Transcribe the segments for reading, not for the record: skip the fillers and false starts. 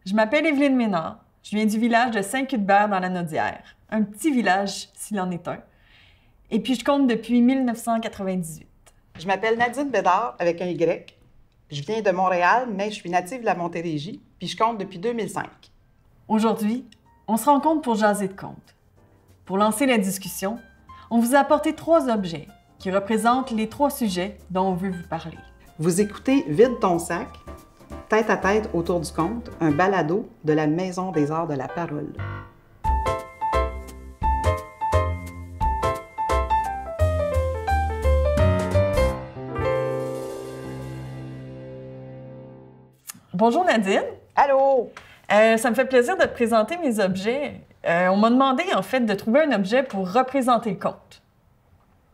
Je m'appelle Évelyne Ménard. Je viens du village de Saint-Cuthbert dans la Naudière. Un petit village, s'il en est un. Et puis, je compte depuis 1998. Je m'appelle Nadine Bédard, avec un Y. Je viens de Montréal, mais je suis native de la Montérégie, puis je compte depuis 2005. Aujourd'hui, on se rencontre pour jaser de contes. Pour lancer la discussion, on vous a apporté 3 objets qui représentent les 3 sujets dont on veut vous parler. Vous écoutez Vide ton sac, tête à tête autour du conte, un balado de la Maison des arts de la parole. Bonjour Nadine. Allô? Ça me fait plaisir de te présenter mes objets. On m'a demandé en fait de trouver un objet pour représenter le conte.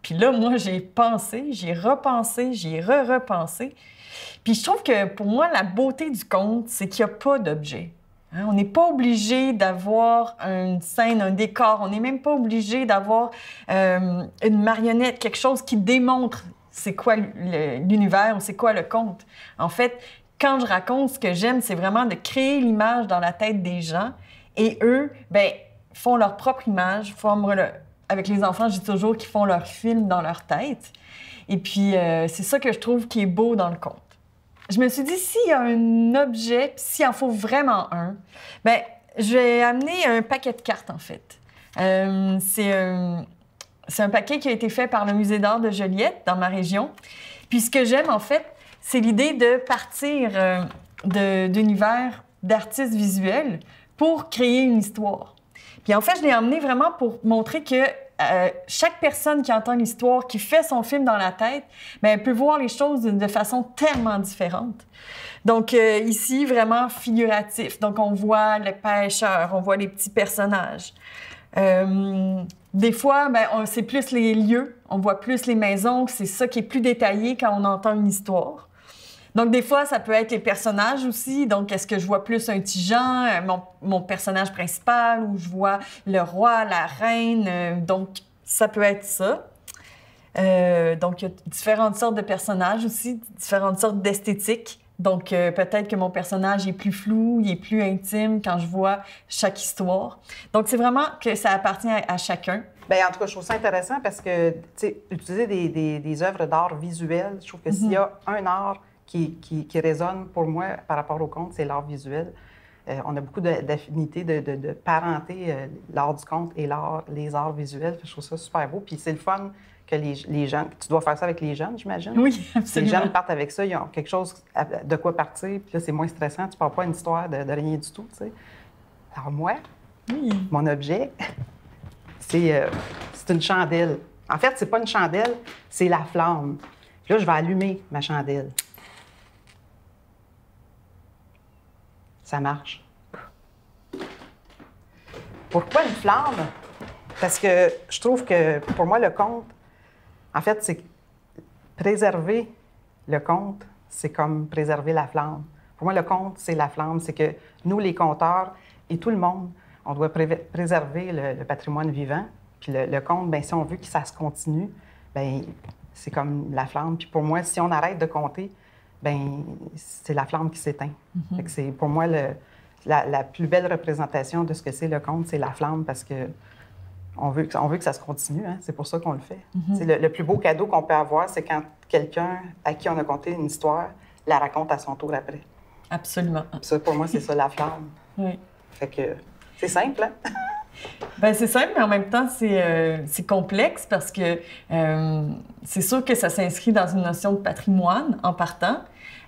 Puis là, moi, j'ai pensé, j'ai repensé, j'ai repensé. Puis je trouve que pour moi, la beauté du conte, c'est qu'il n'y a pas d'objet. Hein? On n'est pas obligé d'avoir une scène, un décor. On n'est même pas obligé d'avoir une marionnette, quelque chose qui démontre c'est quoi l'univers ou c'est quoi le conte. En fait, quand je raconte, ce que j'aime, c'est vraiment de créer l'image dans la tête des gens. Et eux, bien, font leur propre image, avec les enfants, je dis toujours qu'ils font leur film dans leur tête. Et puis, c'est ça que je trouve qui est beau dans le conte. Je me suis dit, s'il y a un objet, puis s'il en faut vraiment un, bien, je vais amener un paquet de cartes, en fait. C'est un paquet qui a été fait par le Musée d'art de Joliette, dans ma région. Puis ce que j'aime, en fait, c'est l'idée de partir d'univers d'artistes visuels pour créer une histoire. Puis en fait, je l'ai emmené vraiment pour montrer que chaque personne qui entend l'histoire, qui fait son film dans la tête, bien, elle peut voir les choses de façon tellement différente. Donc ici, vraiment figuratif. Donc on voit le pêcheur, on voit les petits personnages. Des fois, bien, c'est plus les lieux, on voit plus les maisons, c'est ça qui est plus détaillé quand on entend une histoire. Donc, des fois, ça peut être les personnages aussi. Donc, est-ce que je vois plus un petit Jean, mon personnage principal, ou je vois le roi, la reine? Donc, ça peut être ça. Donc, il y a différentes sortes de personnages aussi, différentes sortes d'esthétiques. Donc, peut-être que mon personnage est plus flou, il est plus intime quand je vois chaque histoire. Donc, c'est vraiment que ça appartient à chacun. Bien, en tout cas, je trouve ça intéressant parce que, tu sais, utiliser des œuvres d'art visuel, je trouve que s'il y a un art qui résonne pour moi par rapport au conte, c'est l'art visuel. On a beaucoup d'affinités, de parenté, l'art du conte et les arts visuels. Je trouve ça super beau. Puis c'est le fun que les jeunes... Tu dois faire ça avec les jeunes, j'imagine? Oui, absolument. Les jeunes partent avec ça, ils ont quelque chose de quoi partir. Puis là, c'est moins stressant. Tu ne pars pas une histoire de rien du tout, tu sais. Alors moi, mon objet, c'est une chandelle. En fait, c'est pas une chandelle, c'est la flamme. Puis là, je vais allumer ma chandelle. Ça marche. Pourquoi une flamme? Parce que je trouve que, pour moi, le conte, en fait, c'est préserver le conte, c'est comme préserver la flamme. Pour moi, le conte, c'est la flamme. C'est que nous, les conteurs et tout le monde, on doit préserver le patrimoine vivant. Puis le conte, bien, si on veut que ça se continue, bien, c'est comme la flamme. Puis pour moi, si on arrête de compter, bien, c'est la flamme qui s'éteint. Fait que c'est, pour moi, la plus belle représentation de ce que c'est le conte, c'est la flamme, parce que on veut que ça se continue. Hein? C'est pour ça qu'on le fait. C'est le plus beau cadeau qu'on peut avoir, c'est quand quelqu'un à qui on a conté une histoire la raconte à son tour après. Absolument. Ça, pour moi, c'est ça, la flamme. Oui. Fait que c'est simple, hein? Bien, c'est simple, mais en même temps, c'est complexe parce que c'est sûr que ça s'inscrit dans une notion de patrimoine en partant,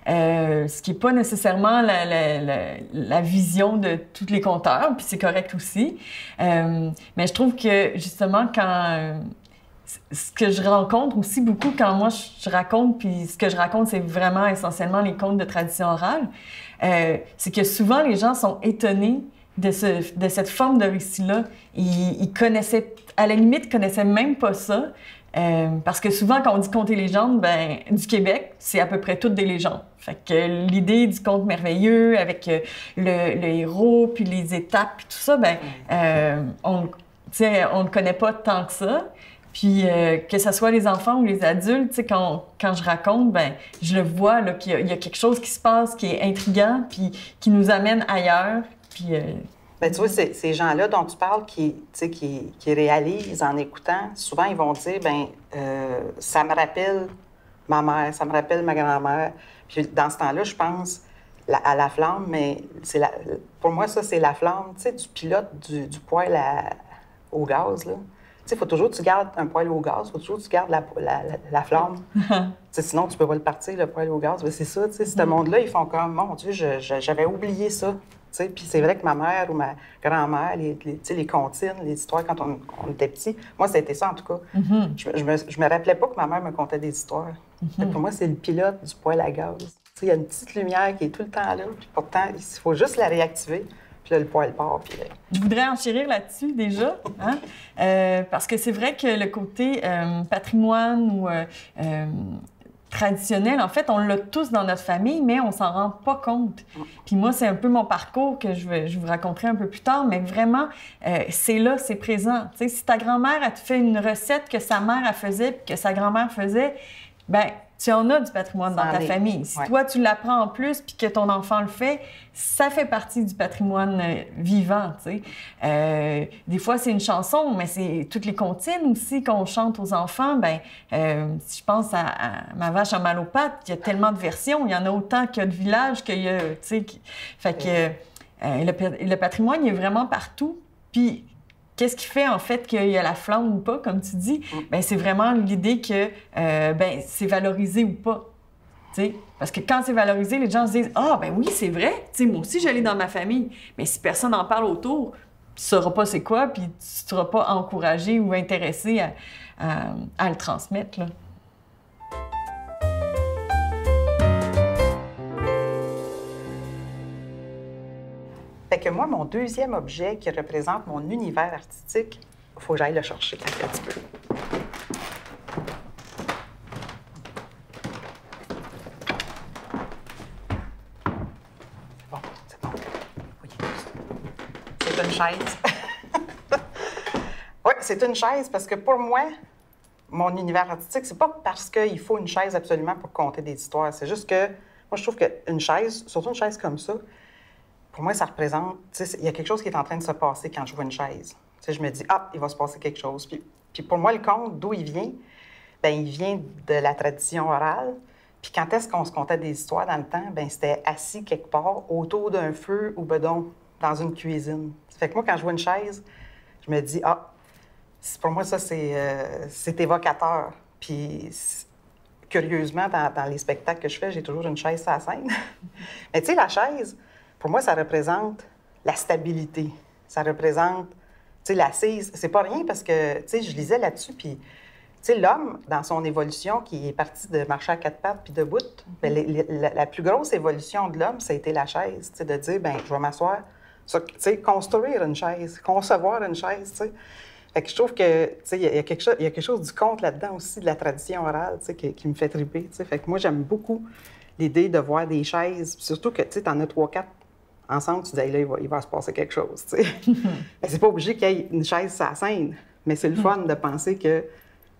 ce qui n'est pas nécessairement la vision de tous les conteurs, puis c'est correct aussi. Mais je trouve que, justement, ce que je rencontre aussi beaucoup quand moi je raconte, puis ce que je raconte, c'est vraiment essentiellement les contes de tradition orale, c'est que souvent les gens sont étonnés de cette forme de récit-là. Ils connaissaient, à la limite, connaissaient même pas ça. Parce que souvent, quand on dit contes et légendes, ben, du Québec, c'est à peu près toutes des légendes. Fait que l'idée du conte merveilleux avec le héros, puis les étapes, puis tout ça, ben, on ne connaît pas tant que ça. Puis que ce soit les enfants ou les adultes, tu sais, quand je raconte, ben je le vois, là, qu'il y a quelque chose qui se passe qui est intriguant, puis qui nous amène ailleurs. Puis... Bien, tu vois, ces gens-là dont tu parles qui réalisent en écoutant, souvent, ils vont dire, bien, ça me rappelle ma mère, ça me rappelle ma grand-mère. Puis dans ce temps-là, je pense à la flamme, mais pour moi, ça, c'est la flamme, tu sais, du pilote du poêle au gaz, là. Tu sais, il faut toujours que tu gardes un poêle au gaz, il faut toujours que tu gardes la flamme. Sinon, tu peux pas le partir, le poêle au gaz. Mais c'est ça, tu sais, ce monde-là, ils font comme, mon Dieu, j'avais oublié ça. Puis c'est vrai que ma mère ou ma grand-mère, les comptines, les histoires quand on était petits, moi, c'était ça en tout cas. Je me rappelais pas que ma mère me contait des histoires. Pour moi, c'est le pilote du poêle à gaz. Il y a une petite lumière qui est tout le temps là, puis pourtant, il faut juste la réactiver. Puis là, le poêle part. Puis... Je voudrais enchérir là-dessus déjà, hein? Parce que c'est vrai que le côté patrimoine ou traditionnel, en fait, on l'a tous dans notre famille, mais on s'en rend pas compte. Puis moi, c'est un peu mon parcours que je vous raconterai un peu plus tard, mais vraiment, c'est là, c'est présent. Tu sais, si ta grand-mère, elle te fait une recette que sa mère, elle faisait, puis que sa grand-mère faisait, bien, tu en as du patrimoine dans ta famille. Si toi, tu l'apprends en plus puis que ton enfant le fait, ça fait partie du patrimoine vivant, tu sais. Des fois, c'est une chanson, mais c'est toutes les comptines aussi qu'on chante aux enfants. Bien, si je pense à Ma vache a mal aux pattes, il y a tellement de versions. Il y en a autant qu'il y a de villages qu'il y a, tu sais... Fait que le patrimoine, il est vraiment partout. Puis... Qu'est-ce qui fait, en fait, qu'il y a la flamme ou pas, comme tu dis? Bien, c'est vraiment l'idée que c'est valorisé ou pas. T'sais? Parce que quand c'est valorisé, les gens se disent « Ah, ben oui, c'est vrai. T'sais, moi aussi, je l'ai dans ma famille. » Mais si personne n'en parle autour, tu ne sauras pas c'est quoi, puis tu ne seras pas encouragé ou intéressé à le transmettre, là. Fait que moi, mon deuxième objet qui représente mon univers artistique, il faut que j'aille le chercher un petit peu. C'est bon. Oui. C'est une chaise. Oui, c'est une chaise parce que pour moi, mon univers artistique, c'est pas parce qu'il faut une chaise absolument pour conter des histoires. C'est juste que moi, je trouve qu'une chaise, surtout une chaise comme ça, pour moi, ça représente... Il y a quelque chose qui est en train de se passer quand je vois une chaise. Je me dis, ah, il va se passer quelque chose. Puis pour moi, le conte, d'où il vient? Bien, il vient de la tradition orale. Puis quand est-ce qu'on se contait des histoires dans le temps? Bien, c'était assis quelque part autour d'un feu ou bedon, dans une cuisine. Ça fait que moi, quand je vois une chaise, je me dis, ah, pour moi, ça, c'est évocateur. Puis curieusement, dans les spectacles que je fais, j'ai toujours une chaise sur la scène. Mais tu sais, la chaise... Pour moi, ça représente la stabilité. Ça représente, tu sais, l'assise. C'est pas rien parce que, tu sais, je lisais là-dessus, puis, tu sais, l'homme, dans son évolution, qui est parti de marcher à quatre pattes puis debout, bien, la plus grosse évolution de l'homme, ça a été la chaise, tu sais, de dire, bien, je vais m'asseoir, tu sais, construire une chaise, concevoir une chaise, tu sais. Fait que je trouve que, tu sais, il y a quelque chose du conte là-dedans aussi, de la tradition orale, tu sais, qui me fait triper, tu sais. Fait que moi, j'aime beaucoup l'idée de voir des chaises, surtout que, tu sais, t'en as 3-4 ensemble, tu dis, hey, là, il va se passer quelque chose, tu sais. C'est pas obligé qu'il y ait une chaise sur la scène, mais c'est le fun de penser que, tu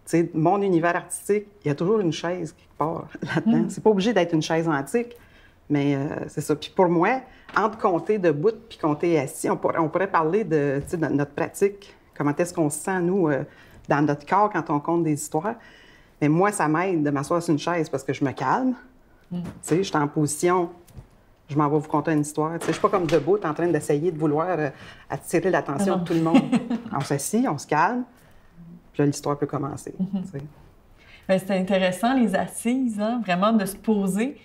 sais, mon univers artistique, il y a toujours une chaise quelque part là-dedans. C'est pas obligé d'être une chaise antique, mais c'est ça. Puis pour moi, entre compter debout puis compter assis, on pourrait parler de notre pratique, comment est-ce qu'on se sent, nous, dans notre corps quand on compte des histoires. Mais moi, ça m'aide de m'asseoir sur une chaise parce que je me calme. Tu sais, je suis en position... Je m'en vais vous conter une histoire. Tu sais, je suis pas comme debout, en train d'essayer de vouloir attirer l'attention de tout le monde. On s'assied, on se calme, puis là, l'histoire peut commencer. Tu sais. Bien, c'est intéressant, les assises, hein, vraiment de se poser.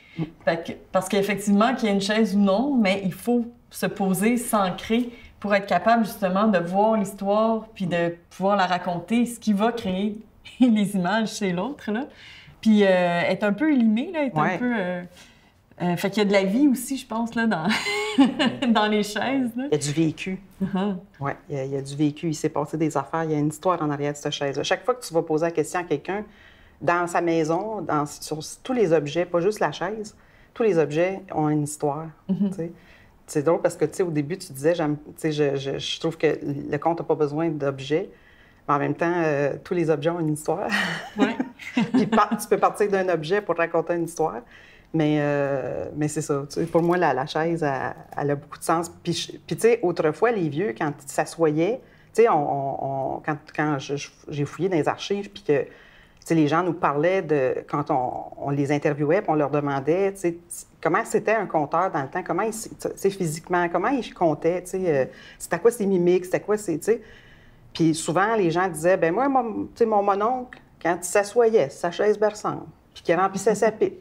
Parce qu'effectivement, qu'il y ait une chaise ou non, mais il faut se poser, s'ancrer pour être capable justement de voir l'histoire puis de pouvoir la raconter, ce qui va créer les images chez l'autre, là. Puis être un peu limé, là, être un peu... fait qu'il y a de la vie aussi, je pense, là, dans les chaises. Là. Il y a du vécu. Oui, il y a du vécu. Il s'est passé des affaires. Il y a une histoire en arrière de cette chaise-là. Chaque fois que tu vas poser la question à quelqu'un, dans sa maison, sur tous les objets, pas juste la chaise, tous les objets ont une histoire. C'est drôle parce que, tu sais, au début, tu disais, je trouve que le conte n'a pas besoin d'objets. Mais en même temps, tous les objets ont une histoire. Ouais. Puis tu peux partir d'un objet pour raconter une histoire. Mais c'est ça. Tu sais, pour moi, la chaise, elle a beaucoup de sens. Puis tu sais, autrefois, les vieux, quand ils s'assoyaient, tu sais, quand j'ai fouillé dans les archives, puis que tu sais, les gens nous parlaient de... Quand on les interviewait, puis on leur demandait, tu sais, comment c'était un conteur dans le temps, comment tu sais, physiquement, comment il comptait, tu sais, c'était quoi ses mimiques, c'était quoi ses... Tu sais. Puis souvent, les gens disaient, ben moi, tu sais, mon mononcle, quand il s'assoyait, sa chaise berçante, puis qu'il remplissait sa pipe,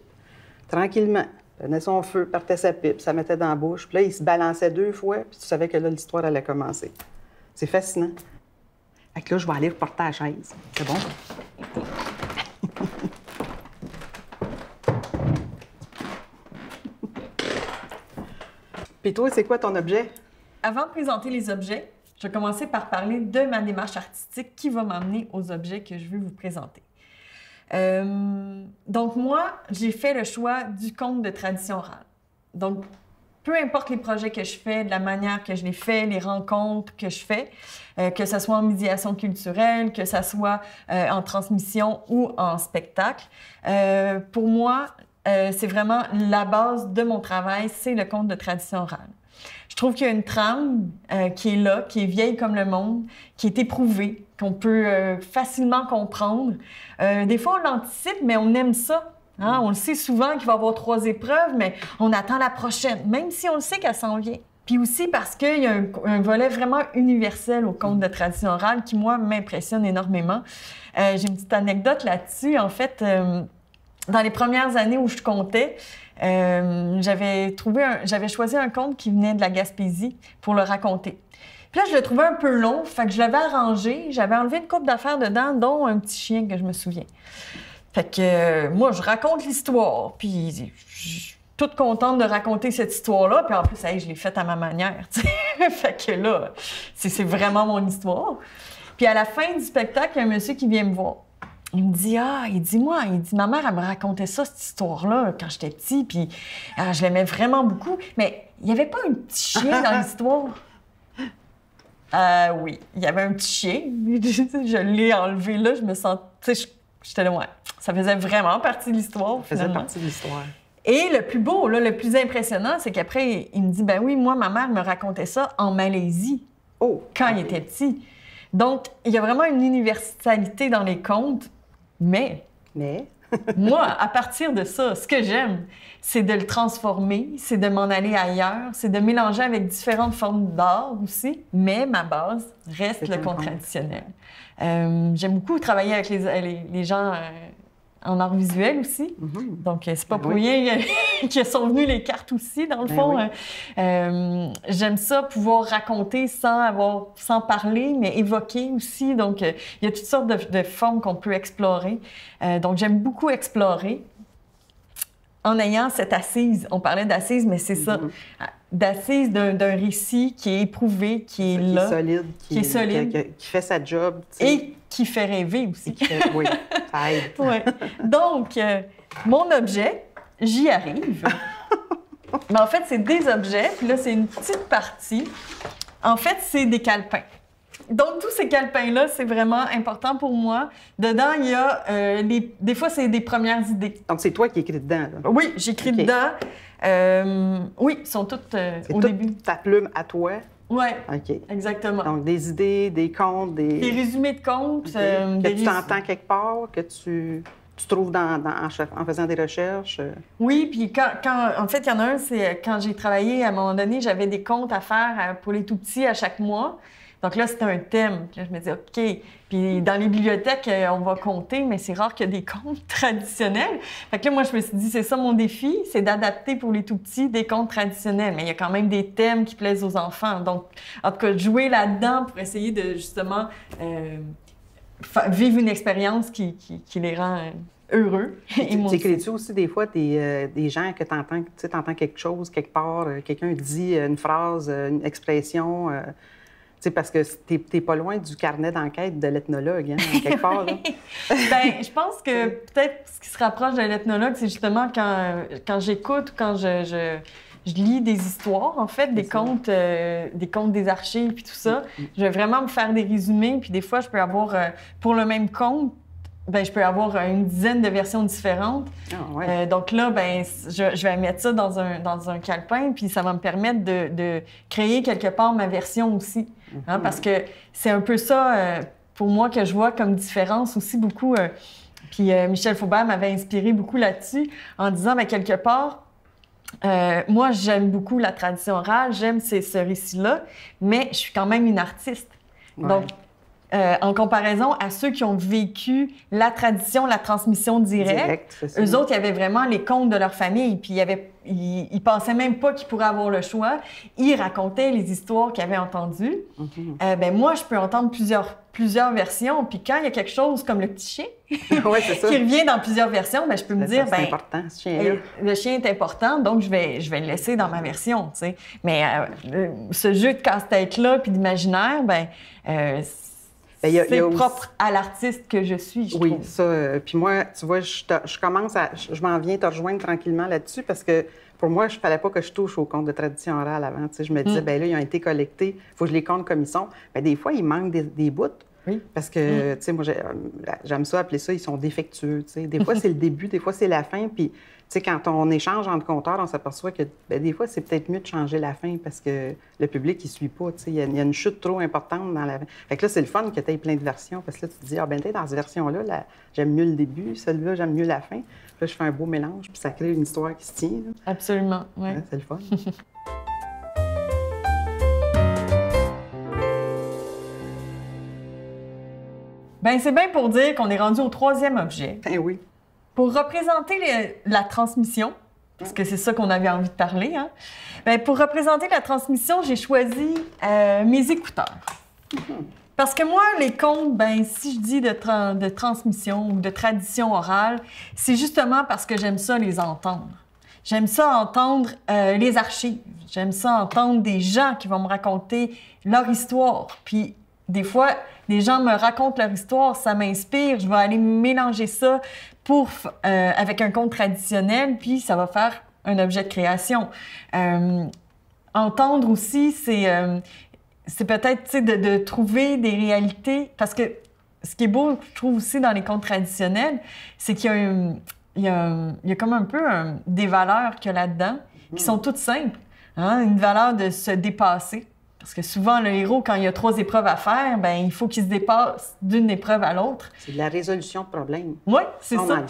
tranquillement, prenait son feu, partait sa pipe, ça mettait dans la bouche, puis là, il se balançait 2 fois, puis tu savais que là, l'histoire allait commencer. C'est fascinant. Fait que là, je vais aller reporter la chaise. C'est bon? Puis toi, c'est quoi ton objet? Avant de présenter les objets, je vais commencer par parler de ma démarche artistique qui va m'amener aux objets que je veux vous présenter. Donc moi, j'ai fait le choix du conte de tradition orale. Donc, peu importe les projets que je fais, de la manière que je les fais, les rencontres que je fais, que ce soit en médiation culturelle, que ce soit en transmission ou en spectacle, pour moi, c'est vraiment la base de mon travail, c'est le conte de tradition orale. Je trouve qu'il y a une trame qui est là, qui est vieille comme le monde, qui est éprouvée, qu'on peut facilement comprendre. Des fois, on l'anticipe, mais on aime ça. Hein? On le sait souvent qu'il va y avoir 3 épreuves, mais on attend la prochaine, même si on le sait qu'elle s'en vient. Puis aussi parce qu'il y a un volet vraiment universel au conte de tradition orale qui, moi, m'impressionne énormément. J'ai une petite anecdote là-dessus. En fait, dans les premières années où je comptais, j'avais choisi un conte qui venait de la Gaspésie pour le raconter. Puis là, je le trouvais un peu long, fait que je l'avais arrangé. J'avais enlevé une couple d'affaires dedans, dont un petit chien que je me souviens. Fait que moi, je raconte l'histoire, puis je suis toute contente de raconter cette histoire-là. Puis en plus, hey, je l'ai faite à ma manière, tu sais. Fait que là, c'est vraiment mon histoire. Puis à la fin du spectacle, il y a un monsieur qui vient me voir. Il me dit, ma mère, elle me racontait ça, cette histoire-là, quand j'étais petit, puis je l'aimais vraiment beaucoup. Mais il n'y avait pas un petit chien dans l'histoire? Oui, il y avait un petit chien. Je l'ai enlevé là, je me sentais... J'étais là, ouais, ça faisait vraiment partie de l'histoire, finalement. Ça faisait partie de l'histoire. Et le plus beau, là, le plus impressionnant, c'est qu'après, il me dit, ben oui, moi, ma mère me racontait ça en Malaisie, quand il était petit. Donc, il y a vraiment une universalité dans les contes. Mais moi, à partir de ça, ce que j'aime, c'est de le transformer, c'est de m'en aller ailleurs, c'est de mélanger avec différentes formes d'art aussi. Mais ma base reste le conte traditionnel. J'aime beaucoup travailler avec les gens en art visuel aussi. Mm-hmm. Donc, c'est pas pour rien que sont venues les cartes aussi, dans le fond. Oui. J'aime ça, pouvoir raconter sans parler, mais évoquer aussi. Donc, il y a toutes sortes de formes qu'on peut explorer. Donc, j'aime beaucoup explorer. En ayant cette assise, on parlait d'assise, mais c'est ça, d'assise d'un récit qui est éprouvé, qui est là, qui est solide, qui fait sa job. T'sais. Et qui fait rêver aussi. Oui, ça aide. Ouais. Donc, mon objet, j'y arrive. Mais en fait, c'est des objets, puis là, c'est une petite partie. En fait, c'est des calepins. Donc, tous ces calepins-là, c'est vraiment important pour moi. Dedans, il y a... des fois, c'est des premières idées. Donc, c'est toi qui écris dedans, là? Oui, j'écris dedans. Oui, ils sont toutes au début. Ta plume à toi? Oui, OK. Exactement. Donc, des idées, des contes, des résumés de contes. Que tu t'entends quelque part, que tu trouves en faisant des recherches? Oui, puis en fait, il y en a un, c'est quand j'ai travaillé, à un moment donné, j'avais des contes à faire pour les tout-petits à chaque mois. Donc là, c'était un thème. Là, je me disais, OK. Puis dans les bibliothèques, on va compter, mais c'est rare qu'il y a des contes traditionnels. Fait que là, moi, je me suis dit, c'est ça mon défi, c'est d'adapter pour les tout-petits des contes traditionnels. Mais il y a quand même des thèmes qui plaisent aux enfants. Donc, en tout cas, jouer là-dedans pour essayer de, justement, vivre une expérience qui les rend heureux. Tu écris-tu aussi des fois des gens que tu entends quelque chose quelque part, quelqu'un dit une phrase, une expression... parce que t'es pas loin du carnet d'enquête de l'ethnologue, hein, quelque part. Là. Bien, je pense que peut-être ce qui se rapproche de l'ethnologue, c'est justement quand j'écoute, quand je je lis des histoires, en fait, des contes des archives, puis tout ça. Je vais vraiment me faire des résumés, puis des fois, je peux avoir, pour le même conte, ben, je peux avoir une dizaine de versions différentes. Ah, ouais. Donc là, ben, je vais mettre ça dans un calepin, puis ça va me permettre de créer quelque part ma version aussi. Hein, parce que c'est un peu ça, pour moi, que je vois comme différence aussi beaucoup. Puis Michel Faubert m'avait inspiré beaucoup là-dessus en disant, ben, quelque part, moi, j'aime beaucoup la tradition orale, j'aime ce récit-là, mais je suis quand même une artiste. Ouais. Donc, en comparaison à ceux qui ont vécu la tradition, la transmission directe, c'est ça. eux autres, il y avait vraiment les contes de leur famille, puis ils pensaient même pas qu'ils pourraient avoir le choix. Ils racontaient les histoires qu'ils avaient entendues. Ben moi, je peux entendre plusieurs versions, puis quand il y a quelque chose comme le petit chien Ouais, c'est ça. qui revient dans plusieurs versions, ben je peux me dire, c'est ben important, ce chien-là. le chien est important, donc je vais le laisser dans ma version, tu sais. Mais ce jeu de casse-tête-là, puis d'imaginaire, ben c'est propre à l'artiste que je suis, je trouve. Oui, ça. Puis moi, tu vois, je m'en viens te rejoindre tranquillement là-dessus parce que pour moi, il ne fallait pas que je touche aux contes de tradition orale avant. Tu sais, je me disais, ben là, ils ont été collectés, il faut que je les compte comme ils sont. Bien, des fois, il manque des bouts. Oui. Parce que, tu sais, moi, j'aime ça appeler ça, ils sont défectueux. Tu sais. Des fois, c'est le début, des fois, c'est la fin. Puis, tu sais, quand on échange entre compteurs, on s'aperçoit que, ben, des fois, c'est peut-être mieux de changer la fin parce que le public, il ne suit pas. Tu sais, il y a une chute trop importante dans la fin. Fait que là, c'est le fun que tu aies plein de versions parce que là, tu te dis, ah, ben, dans cette version-là, j'aime mieux le début, celle-là, j'aime mieux la fin. Puis là, je fais un beau mélange, puis ça crée une histoire qui se tient. Là. Absolument, oui. Ouais, c'est le fun. Ben c'est bien pour dire qu'on est rendu au troisième objet. Ben oui. Pour représenter la transmission, parce que c'est ça qu'on avait envie de parler, hein? Ben, pour représenter la transmission, j'ai choisi mes écouteurs. Parce que moi, les contes, ben, si je dis de transmission ou de tradition orale, c'est justement parce que j'aime ça les entendre. J'aime ça entendre les archives. J'aime ça entendre des gens qui vont me raconter leur histoire. Puis, des fois, les gens me racontent leur histoire, ça m'inspire. Je vais aller mélanger ça avec un conte traditionnel, puis ça va faire un objet de création. Entendre aussi, c'est peut-être, tu sais, de trouver des réalités. Parce que ce qui est beau, je trouve aussi dans les contes traditionnels, c'est qu'il y a comme un peu des valeurs qu'il y a là-dedans qui sont toutes simples. Hein? Une valeur de se dépasser. Parce que souvent, le héros, quand il y a 3 épreuves à faire, ben il faut qu'il se dépasse d'une épreuve à l'autre. C'est de la résolution de problèmes. Oui, c'est ça.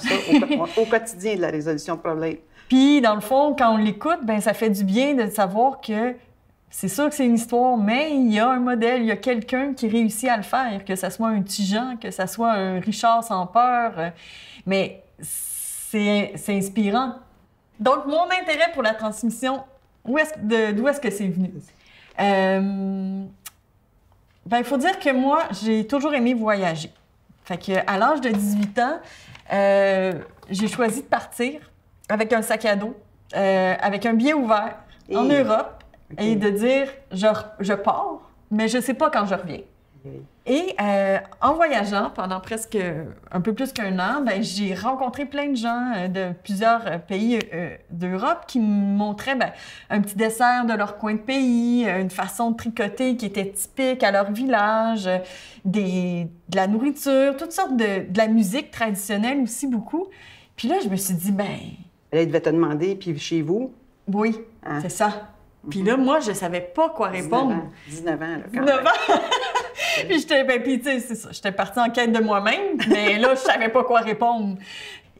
Au quotidien, de la résolution de problèmes. Puis, dans le fond, quand on l'écoute, ben ça fait du bien de savoir que c'est sûr que c'est une histoire, mais il y a un modèle, il y a quelqu'un qui réussit à le faire, que ce soit un petit Jean, que ce soit un Richard sans peur. Mais c'est inspirant. Donc, mon intérêt pour la transmission, d'où est-ce que c'est venu? Ben, il faut dire que moi, j'ai toujours aimé voyager. Fait que, à l'âge de 18 ans, j'ai choisi de partir avec un sac à dos, avec un billet ouvert en Europe, et de dire, je pars, mais je ne sais pas quand je reviens. Et en voyageant pendant presque un peu plus qu'1 an, ben, j'ai rencontré plein de gens de plusieurs pays d'Europe qui me montraient un petit dessert de leur coin de pays, une façon de tricoter qui était typique à leur village, de la nourriture, toutes sortes de la musique traditionnelle aussi beaucoup. Puis là, je me suis dit, ben... Là, il devait te demander, puis chez vous? Oui, c'est ça. Puis là, moi, je savais pas quoi répondre. 19 ans, là, quand 19 ans! Puis puis tu sais, c'est ça, j'étais partie en quête de moi-même, mais là, je savais pas quoi répondre.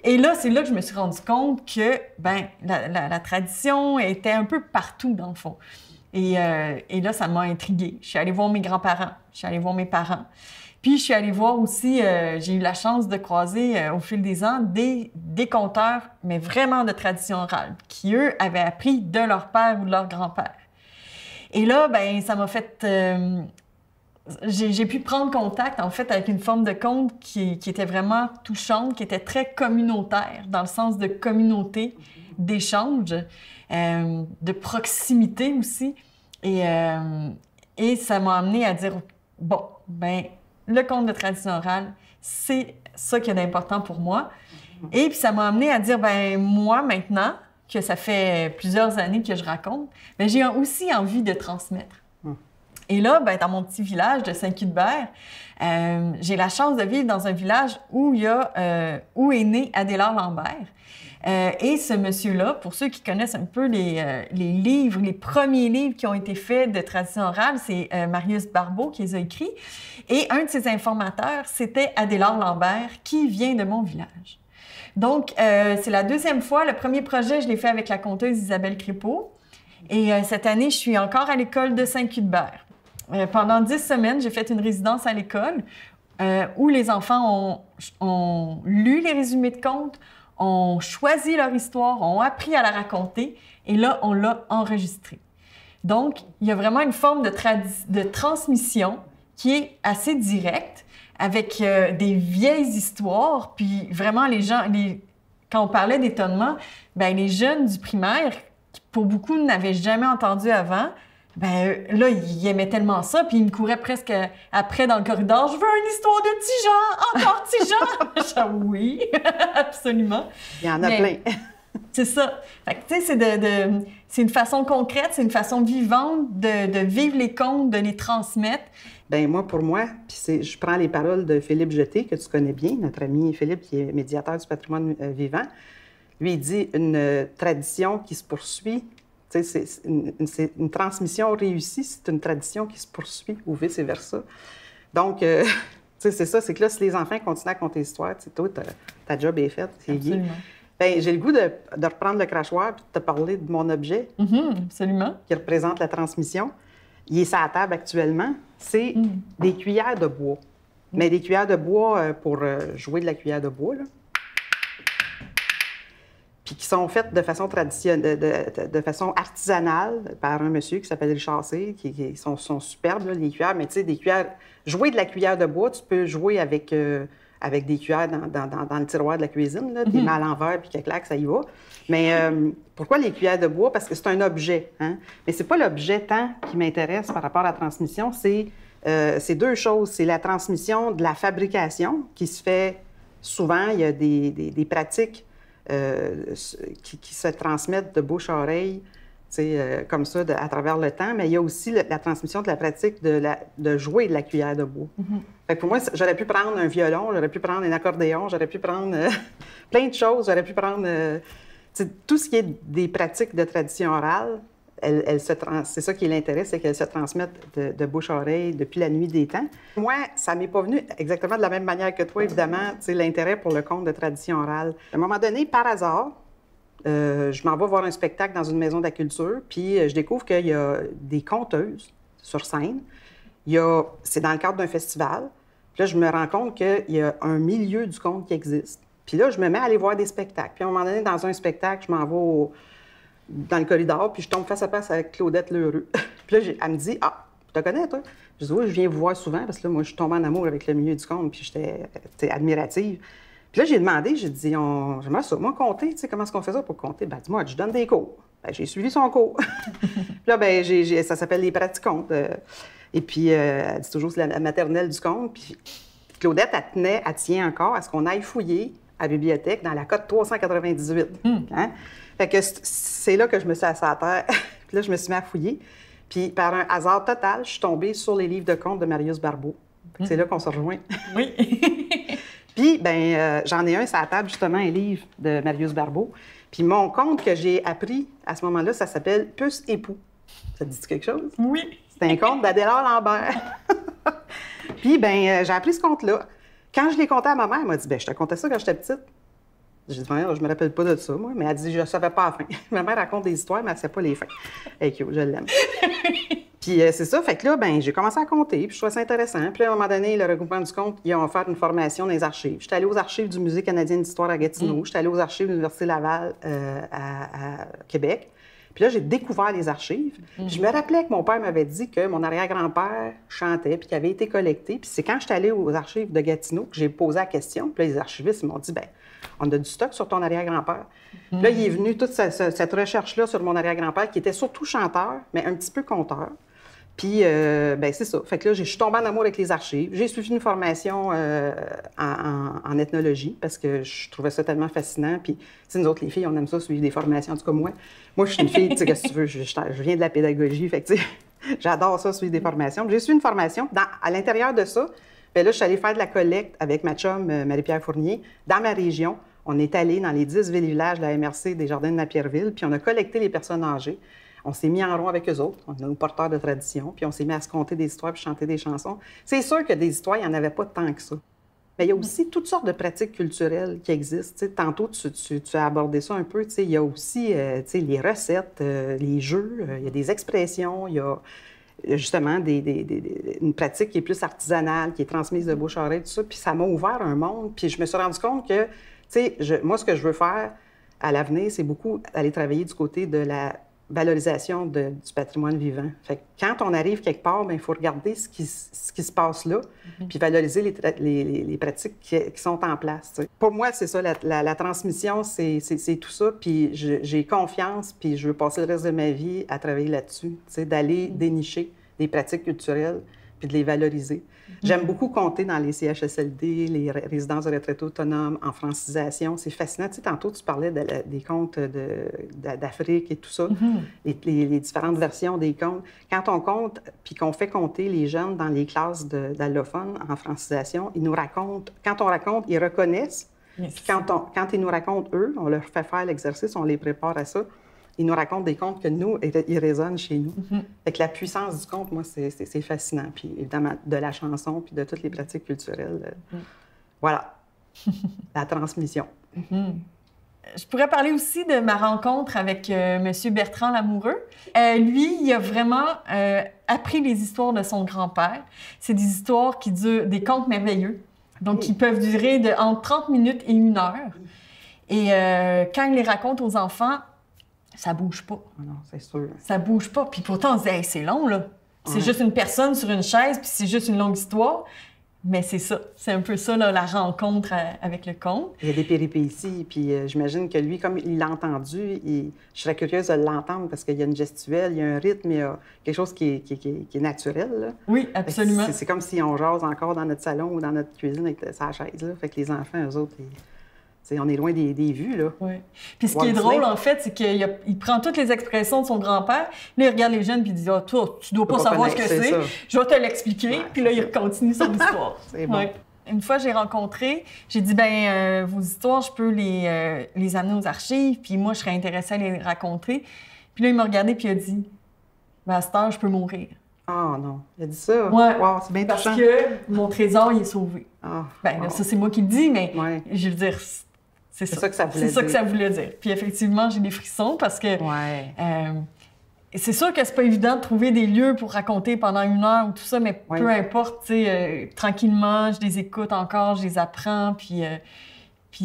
Et là, c'est là que je me suis rendu compte que, ben, la tradition était un peu partout, dans le fond. Et là, ça m'a intriguée. Je suis allée voir mes grands-parents, je suis allée voir mes parents. Puis, je suis allée voir aussi, j'ai eu la chance de croiser au fil des ans des conteurs, mais vraiment de tradition orale, qui, eux, avaient appris de leur père ou de leur grand-père. Et là, ben, ça m'a fait... j'ai pu prendre contact, en fait, avec une forme de conte qui était vraiment touchante, qui était très communautaire, dans le sens de communauté, d'échange, de proximité aussi. Et ça m'a amené à dire, bon, ben le conte de tradition orale, c'est ça qui est important pour moi. Et puis ça m'a amené à dire, ben moi, maintenant que ça fait plusieurs années que je raconte, mais j'ai aussi envie de transmettre. Et là, ben, dans mon petit village de Saint-Cuthbert, j'ai la chance de vivre dans un village où est né Adélard Lambert. Et ce monsieur-là, pour ceux qui connaissent un peu les livres, les premiers livres qui ont été faits de tradition orale, c'est Marius Barbeau qui les a écrits. Et un de ses informateurs, c'était Adélard Lambert, qui vient de mon village. Donc, c'est la deuxième fois. Le premier projet, je l'ai fait avec la conteuse Isabelle Crépeau. Et cette année, je suis encore à l'école de Saint-Cuthbert. Pendant 10 semaines, j'ai fait une résidence à l'école où les enfants ont lu les résumés de contes, ont choisi leur histoire, ont appris à la raconter et là, on l'a enregistrée. Donc, il y a vraiment une forme de transmission qui est assez directe avec des vieilles histoires. Puis vraiment, quand on parlait d'étonnement, ben les jeunes du primaire, qui pour beaucoup n'avaient jamais entendu avant, ben là, ils aimaient tellement ça, puis ils me couraient presque après dans le corridor. « Je veux une histoire de Tijan! Encore Tijan! » Je dis « Oui, absolument. » Il y en a plein. C'est ça. Fait que, tu sais, c'est une façon concrète, c'est une façon vivante de vivre les contes, de les transmettre. Bien, pour moi, puis je prends les paroles de Philippe Jeté, que tu connais bien, notre ami Philippe, qui est médiateur du patrimoine vivant. Lui, il dit une tradition qui se poursuit. C'est une transmission réussie, c'est une tradition qui se poursuit ou vice-versa. Donc, c'est ça, c'est que là, si les enfants continuent à conter l'histoire, toi, ta job est faite, c'est lié. Bien, j'ai le goût de reprendre le crachoir et de te parler de mon objet. Absolument. Qui représente la transmission. Il est sur la table actuellement. C'est des cuillères de bois. Mais des cuillères de bois pour jouer de la cuillère de bois, là. Puis qui sont faites de façon traditionnelle, de façon artisanale par un monsieur qui s'appelle Richard C, qui sont superbes, là, les cuillères. Mais tu sais, des cuillères... Jouer de la cuillère de bois, tu peux jouer avec des cuillères dans le tiroir de la cuisine, là, des mets à l'envers, puis clac, ça y va. Mais pourquoi les cuillères de bois? Parce que c'est un objet, hein? Mais c'est pas l'objet tant qui m'intéresse par rapport à la transmission, c'est deux choses. C'est la transmission de la fabrication qui se fait souvent. Il y a des pratiques qui se transmettent de bouche à oreille, comme ça, à travers le temps, mais il y a aussi la transmission de la pratique de jouer de la cuillère de bois. Fait que pour moi, j'aurais pu prendre un violon, j'aurais pu prendre un accordéon, j'aurais pu prendre plein de choses, j'aurais pu prendre tout ce qui est des pratiques de tradition orale. C'est ça qui est l'intérêt, c'est qu'elles se transmettent de bouche à oreille depuis la nuit des temps. Moi, ça m'est pas venu exactement de la même manière que toi, évidemment, l'intérêt pour le conte de tradition orale. À un moment donné, par hasard, je m'en vais voir un spectacle dans une maison de la culture, puis je découvre qu'il y a des conteuses sur scène. C'est dans le cadre d'un festival. Puis là, je me rends compte qu'il y a un milieu du conte qui existe. Puis là, je me mets à aller voir des spectacles. Puis à un moment donné, dans un spectacle, je m'en vais dans le corridor, puis je tombe face à face avec Claudette Lheureux. Puis là, elle me dit « Ah, tu te connais, toi? » Je dis « Oui, je viens vous voir souvent, parce que là, moi, je suis tombée en amour avec le milieu du conte, puis j'étais admirative. » Puis là, j'ai demandé, j'ai dit « J'aimerais ça, moi, compter, tu sais, comment est-ce qu'on fait ça pour compter? » Ben, dis-moi, je donne des cours. Ben, j'ai suivi son cours. Puis là, ben, ça s'appelle les praticontes. Et puis, elle dit toujours, c'est la maternelle du conte. Puis Claudette, elle tient encore à ce qu'on aille fouiller à la bibliothèque dans la cote 398. Hein? Fait que c'est là que je me suis assise à terre. Puis là, je me suis mis à fouiller. Puis par un hasard total, je suis tombée sur les livres de contes de Marius Barbeau. C'est là qu'on se rejoint. Oui. Puis, ben, j'en ai un sur la table, justement, un livre de Marius Barbeau. Puis mon conte que j'ai appris à ce moment-là, ça s'appelle « Puce époux ». Ça te dit quelque chose? Oui. C'est un conte d'Adélard Lambert. Puis, ben, j'ai appris ce conte-là. Quand je l'ai conté à ma mère, elle m'a dit « Ben, je te contais ça quand j'étais petite. » J'ai dit « Je me rappelle pas de ça, moi. » Mais elle dit « Je ne savais pas la fin. » Ma mère raconte des histoires, mais elle ne sait pas les fins. Elle est cute, je l'aime. Puis c'est ça, fait que là, ben, j'ai commencé à compter, puis je trouvais ça intéressant. Puis là, à un moment donné, le regroupement du conte, ils ont offert une formation dans les archives. J'étais allée aux archives du Musée canadien d'histoire à Gatineau. J'étais allée aux archives de l'Université Laval à Québec. Puis là, j'ai découvert les archives. Je me rappelais que mon père m'avait dit que mon arrière-grand-père chantait, puis qu'il avait été collecté. Puis c'est quand j'étais allée aux archives de Gatineau que j'ai posé la question. Puis là, les archivistes m'ont dit, ben, on a du stock sur ton arrière-grand-père. Puis là, il est venu toute cette recherche-là sur mon arrière-grand-père, qui était surtout chanteur, mais un petit peu conteur. Puis, ben c'est ça. Fait que là, je suis tombée en amour avec les archives. J'ai suivi une formation en ethnologie parce que je trouvais ça tellement fascinant. Puis, nous autres, les filles, on aime ça, suivre des formations. En tout cas, moi, je suis une fille, tu sais, qu'est-ce que tu veux, je viens de la pédagogie. Fait que, tu sais, j'adore ça, suivre des formations. J'ai suivi une formation. À l'intérieur de ça, bien là, je suis allée faire de la collecte avec ma chum, Marie-Pierre Fournier, dans ma région. On est allé dans les 10 villes-villages de la MRC des Jardins de Napierville, puis on a collecté les personnes âgées. On s'est mis en rond avec eux autres, on est nos porteurs de tradition, puis on s'est mis à se conter des histoires puis chanter des chansons. C'est sûr que des histoires, il n'y en avait pas tant que ça. Mais il y a aussi toutes sortes de pratiques culturelles qui existent. T'sais, tantôt, tu as abordé ça un peu. Il y a aussi les recettes, les jeux, il y a des expressions, il y a justement une pratique qui est plus artisanale, qui est transmise de bouche à oreille, tout ça. Puis ça m'a ouvert un monde. Puis je me suis rendu compte que, moi, ce que je veux faire à l'avenir, c'est beaucoup aller travailler du côté de la valorisation du patrimoine vivant. Fait que quand on arrive quelque part, il faut regarder ce qui se passe là, puis valoriser les pratiques qui sont en place. T'sais. Pour moi, c'est ça, la transmission, c'est tout ça, puis j'ai confiance, puis je veux passer le reste de ma vie à travailler là-dessus, d'aller dénicher des pratiques culturelles, puis de les valoriser. J'aime beaucoup compter dans les CHSLD, les résidences de retraite autonomes, en francisation. C'est fascinant. Tu sais, tantôt, tu parlais des contes d'Afrique et tout ça, les différentes versions des contes. Quand on compte, puis qu'on fait compter les jeunes dans les classes d'allophones en francisation, ils nous racontent, quand on raconte, ils reconnaissent. Puis quand ils nous racontent, eux, on leur fait faire l'exercice, on les prépare à ça. Ils nous racontent des contes que nous, ils résonnent chez nous. Fait que la puissance du conte, moi, c'est fascinant. Puis évidemment, de la chanson, puis de toutes les pratiques culturelles. Voilà, la transmission. Je pourrais parler aussi de ma rencontre avec M. Bertrand Lamoureux. Lui, il a vraiment appris les histoires de son grand-père. C'est des histoires qui durent, des contes merveilleux, donc qui peuvent durer entre 30 minutes et 1 heure. Et quand il les raconte aux enfants, ça bouge pas. Non, c'est sûr. Ça bouge pas. Puis pourtant, on se dit, hey, c'est long, là. C'est juste une personne sur une chaise, puis c'est juste une longue histoire. Mais c'est ça. C'est un peu ça, là, la rencontre avec le conte. Il y a des péripéties, puis j'imagine que lui, comme il l'a entendu, je serais curieuse de l'entendre parce qu'il y a une gestuelle, il y a un rythme, il y a quelque chose qui est naturel. Là. Oui, absolument. C'est comme si on jase encore dans notre salon ou dans notre cuisine avec sa chaise. Là. Fait que les enfants, eux autres, on est loin des vues, là. Oui. Puis ce qui est drôle, en fait, c'est qu'il prend toutes les expressions de son grand-père, là, il regarde les jeunes, puis il dit « Ah, toi, tu dois pas savoir ce que c'est. Je vais te l'expliquer. » Puis là, il continue son histoire. C'est bon. Une fois, j'ai rencontré, j'ai dit « Ben, vos histoires, je peux les amener aux archives, puis moi, je serais intéressée à les raconter. » Puis là, il m'a regardé, puis il a dit « Ben, à cette heure, je peux mourir. » Ah non, il a dit ça? Ouais, wow, c'est bien touchant. Parce que mon trésor, il est sauvé. Ah, ben, là, ça, c'est moi qui le dis, mais je veux dire... C'est ça que ça voulait dire. C'est ça que ça voulait dire. Puis effectivement, j'ai des frissons parce que c'est sûr que c'est pas évident de trouver des lieux pour raconter pendant 1 heure ou tout ça, mais peu importe, tu sais, tranquillement, je les écoute encore, je les apprends, puis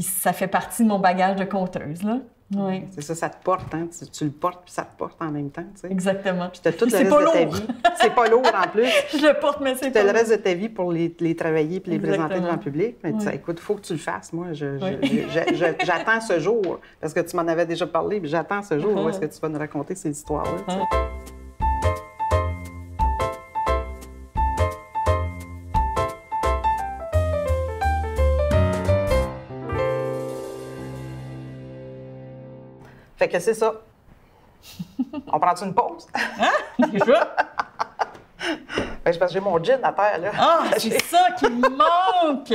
ça fait partie de mon bagage de conteuse, là. Oui. C'est ça, ça te porte, hein? Tu le portes, puis ça te porte en même temps, tu sais. Exactement. Puis tu as tout le reste de ta vie. C'est pas lourd, en plus. Je le porte, mais c'est pas lourd. Tu as le reste de ta vie pour les travailler puis les présenter devant le public. Mais écoute, il faut que tu le fasses. Moi, j'attends ce jour, parce que tu m'en avais déjà parlé, puis j'attends ce jour où est-ce que tu vas nous raconter ces histoires-là, Fait que c'est ça. On prend-tu une pause? Hein? Déjà? Ben, c'est parce que j'ai mon gin à terre, là. Ah, c'est ça qui me manque!